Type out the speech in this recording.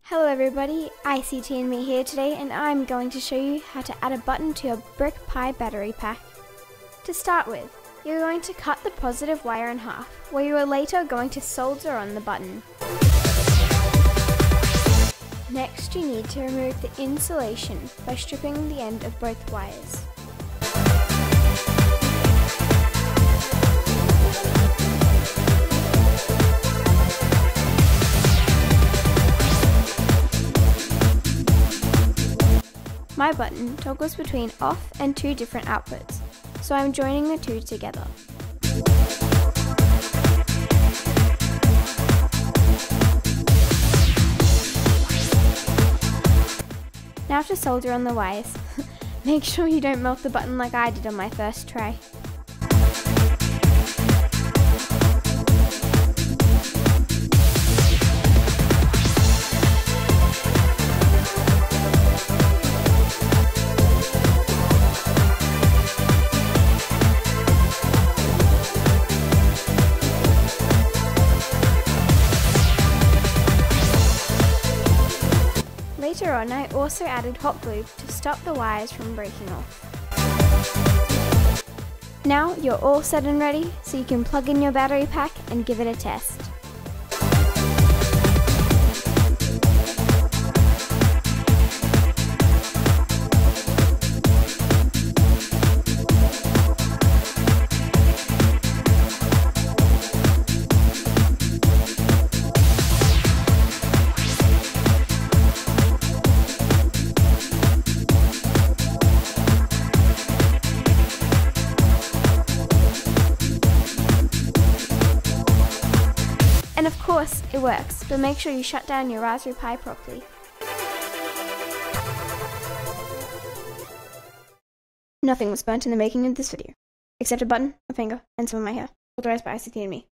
Hello everybody, ICT and me here today, and I'm going to show you how to add a button to your BrickPi battery pack. To start with, you're going to cut the positive wire in half, where you are later going to solder on the button. Next, you need to remove the insulation by stripping the end of both wires. My button toggles between off and two different outputs, so I'm joining the two together. Now to solder on the wires. Make sure you don't melt the button like I did on my first try. Later on, I also added hot glue to stop the wires from breaking off. Now you're all set and ready, so you can plug in your battery pack and give it a test. And of course, it works, but make sure you shut down your Raspberry Pi properly. Nothing was burnt in the making of this video, except a button, a finger, and some of my hair, authorized by ICT and me.